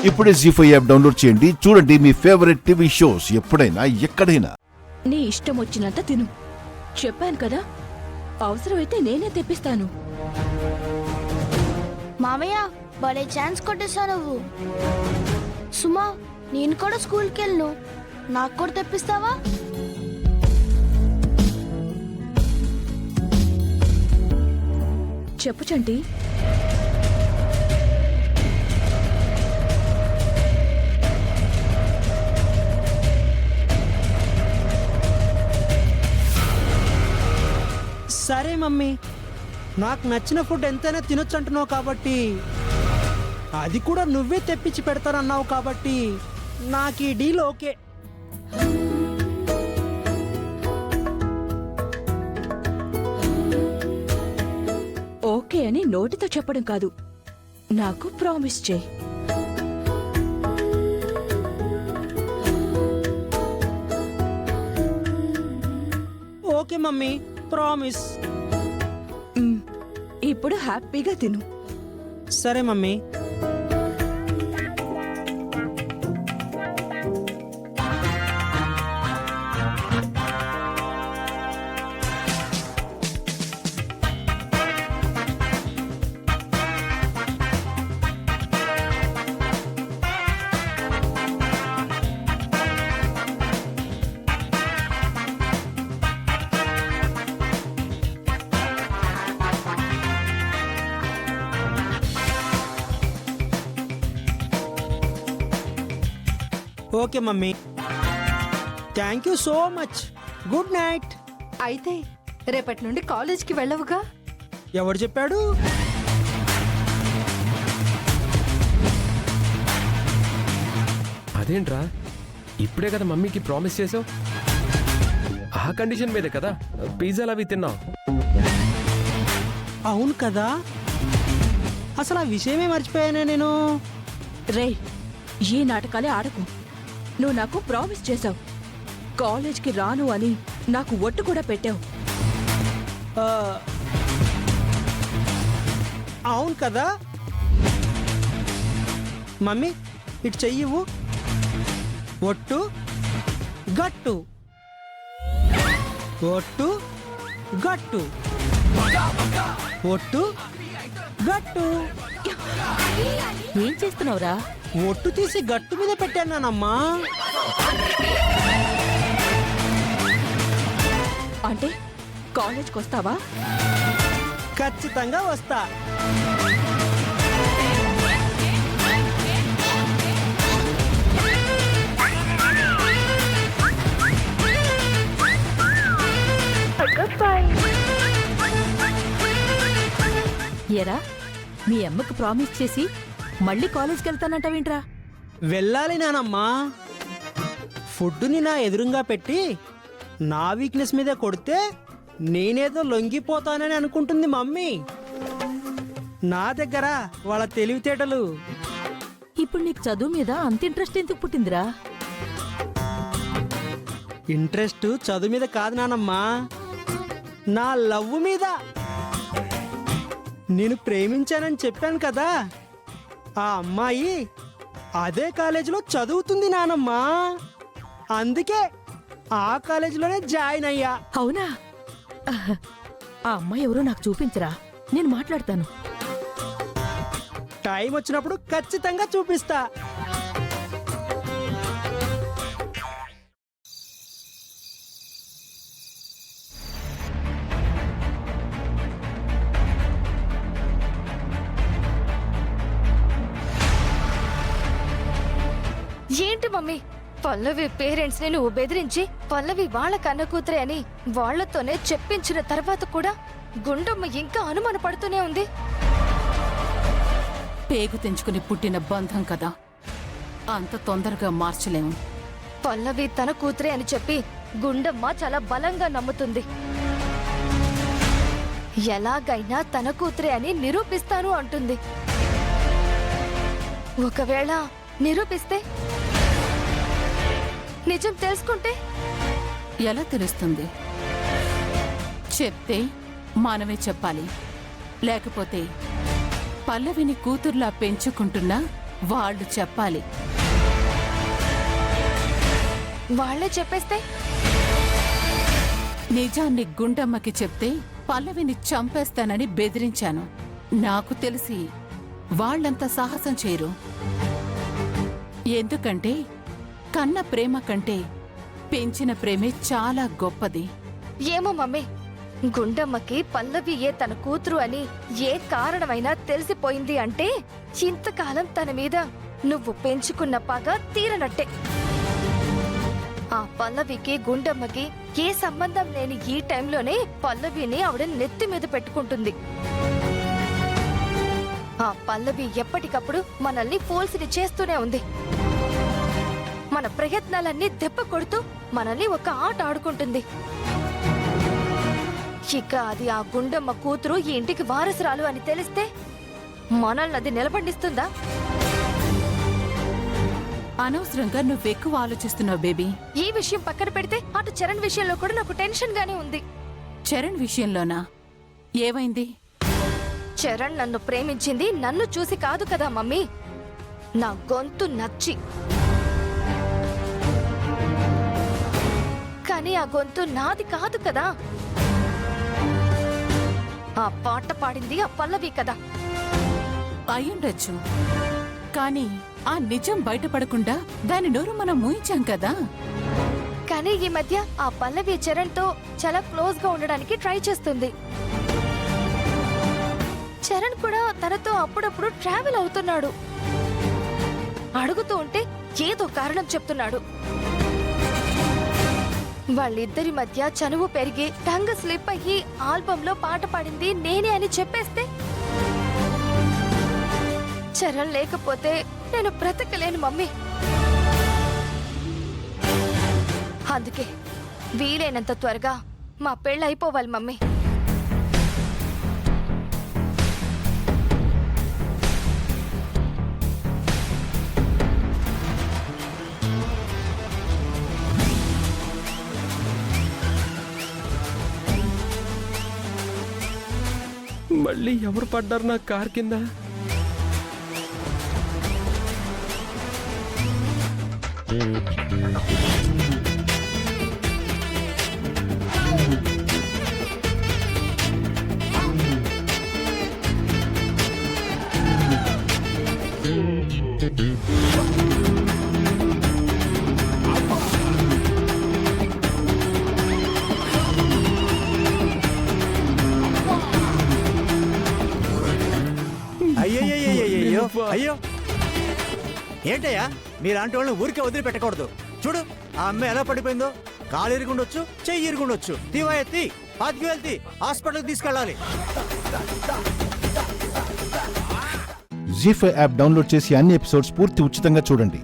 ఇప్పుడే జీ5 app download చేయండి. చూడండి మీ ఫేవరెట్ టీవీ షోస్ ఎప్పుడైనా ఎక్కడైనా. నీ ఇష్టం వచ్చినంత తిను. చెప్పాను కదా, అవసరమైతే నేనే తెప్పిస్తాను. మామయ్య భలే ఛాన్స్ కొట్టేశా నువ్వు. సుమా, నేను కూడా స్కూల్కి వెళ్ళను, నాకు కూడా తెప్పిస్తావా? చెప్పు చంటి. సరే మమ్మీ, నాకు నచ్చిన ఫుడ్ ఎంతైనా తినొచ్చు అంటున్నావు కాబట్టి, అది కూడా నువ్వే తెప్పించి పెడతానన్నావు కాబట్టి నాకు ఈ డీల్ ఓకే. ఓకే అని నోటితో చెప్పడం కాదు, నాకు ప్రామిస్ చేయి. Okay mummy, promise. ఇప్పుడు హ్యాపీగా తిను. సరే mummy. Okay mummy, thank you so much. Good night. అయితే రేపటి నుండి కాలేజ్కి వెళ్ళవుగా? ఎవరు చెప్పాడు? అదేంట్రా, ఇప్పుడే కదా మమ్మీకి ప్రామిస్ చేసావు. ఆ కండిషన్ మీదే కదా పిజ్జాలు అవి తిన్నావు. అవును కదా, అసలు ఆ విషయమే మర్చిపోయానే నేను. రే, ఈ నాటకాలే ఆడకు. నువ్వు నాకు ప్రామిస్ చేశావు, కాలేజ్కి రాను అని నాకు ఒట్టు కూడా పెట్టావు. ఆ, అవును కదా మమ్మీ, ఇటు చెయ్యివు. ఒట్టు గట్టు, ఒట్టు గట్టు, ఒట్టు గట్టు. ఏం చేస్తున్నావురా? ఒట్టు తీసి గట్టు మీద పెట్టానమ్మా. అంటే కాలేజ్కి వస్తావా? ఖచ్చితంగా వస్తా. ఎరా, మీ అమ్మకు ప్రామిస్ చేసి మళ్ళీ కాలేజ్కి వెళ్తానంటావేంట్రా? వెళ్ళాలి నానమ్మా. ఫుడ్ని నా ఎదురుగా పెట్టి నా వీక్నెస్ మీద కొడితే నేనేదో లొంగిపోతానని అనుకుంటుంది మమ్మీ. నా దగ్గర వాళ్ళ తెలివితేటలు. ఇప్పుడు నీకు చదువు మీద అంత ఇంట్రెస్ట్ ఎందుకు పుట్టిందిరా? ఇంట్రెస్ట్ చదువు మీద కాదు నానమ్మా, నా లవ్ మీద. నేను ప్రేమించానని చెప్పాను కదా, ఆ అమ్మాయి అదే కాలేజీలో చదువుతుంది నానమ్మా. అందుకే ఆ కాలేజీలోనే జాయిన్ అయ్యా. అవునా? ఆ అమ్మాయి ఎవరో నాకు చూపించరా, నేను మాట్లాడతాను. టైం వచ్చినప్పుడు ఖచ్చితంగా చూపిస్తా. ఏంటి మమ్మీ, పల్లవి పేరెంట్స్ ని నువ్వు బెదిరించి పల్లవి వాళ్ళ కన్న కూతురే అని వాళ్లతోనే చెప్పించిన తర్వాత కూడా గుండమ్మ ఇంకా అనుమాన పడుతూనే ఉంది. పేగు తెంచుకుని పుట్టిన బంధం కదా, అంత తొందరగా మార్చలేము. పల్లవి తన కూతురే అని చెప్పి గుండమ్మ చాలా బలంగా నమ్ముతుంది. ఎలాగైనా తన కూతురే అని నిరూపిస్తాను అంటుంది. ఒకవేళ నిరూపిస్తే, నిజం తెలుసుకుంటే ఎలా తెలుస్తుంది? చెప్తే మనమే చెప్పాలి, లేకపోతే పల్లవిని కూతుర్లా పెంచుకుంటున్నా వాళ్ళు చెప్పాలి. వాళ్లే చెప్పేస్తే నిజాన్ని గుండమ్మకి చెప్తే పల్లవిని చంపేస్తానని బెదిరించాను. నాకు తెలిసి వాళ్ళంత సాహసం చేయరు. ఎందుకంటే కన్న ప్రేమ కంటే పెంచిన ప్రేమే చాలా గొప్పది. ఏమో మమ్మీ, గుండమ్మకి పల్లవియే తన కూతురు అని ఏ కారణమైనా తెలిసిపోయింది అంటే ఇంతకాలం తన మీద నువ్వు పెంచుకున్న పగ తీరనట్టే. ఆ పల్లవికి గుండమ్మకి ఏ సంబంధం లేని ఈ టైంలోనే పల్లవిని ఆవిడ నెత్తి మీద పెట్టుకుంటుంది. ఆ పల్లవి ఎప్పటికప్పుడు మనల్ని ఫోల్స్ని చేస్తూనే ఉంది. మన ప్రయత్నాలన్నీ దెబ్బ కొడుతూ మనల్ని ఒక ఆట ఆడుకుంటుంది. ఇక అది ఆ గుండమ్మ కూతురు ఈ ఇంటికి వారసురాలు అని తెలిస్తే మనల్ని అది నిలబడిస్తుందా? అనవసరంగా నువ్వెక్కువ ఆలోచిస్తున్నావు బేబీ. ఈ విషయం పక్కన పెడితే అటు చరణ్ విషయంలో కూడా నాకు టెన్షన్ గానే ఉంది. చరణ్ విషయంలోనా? ఏమైంది? చరణ్ నన్ను ప్రేమించింది నన్ను చూసి కాదు కదా మమ్మీ, నా గొంతు నచ్చి. కానీ ఆ గొంతు నాది కాదు కదా. ఆ పాట పాడింది ఆ పల్లవి కదా. అయ్యుండొచ్చు, కానీ ఆ నిజం బయటపడకుండా దాని నోరు మనం మూయించాం కదా. కానీ ఈ మధ్య ఆ పల్లవి చరణ్ తో చాలా క్లోజ్ గా ఉండడానికి ట్రై చేస్తుంది. చరణ్ కూడా తనతో అప్పుడప్పుడు ట్రావెల్ అవుతున్నాడు. అడుగుతూ ఉంటే ఏదో కారణం చెప్తున్నాడు. వాళ్ళిద్దరి మధ్య చనువు పెరిగి టంగ్ స్లిప్ అయ్యి ఆల్బంలో పాట పాడింది నేనే అని చెప్పేస్తే చరణ్ లేకపోతే నేను బ్రతకలేను మమ్మీ. అందుకే వీలైనంత త్వరగా మా పెళ్ళి అయిపోవాలి మమ్మీ. మళ్ళీ ఎవరు పడ్డారు నా కార్ కింద? అయ్యో అయ్యో ఏంటయ్యా, మీలాంటి వాళ్ళని ఊరికే వదిలిపెట్టకూడదు. చూడు ఆ అమ్మాయి ఎలా పడిపోయిందో. కాలు ఇరుగుండొచ్చు, చెయ్యి ఇరుగుండొచ్చు. తీవా ఎత్తి పాతికి వెళ్తే హాస్పిటల్కి తీసుకెళ్ళాలి. జీ5 యాప్ డౌన్లోడ్ చేసి అన్ని ఎపిసోడ్స్ పూర్తి ఉచితంగా చూడండి.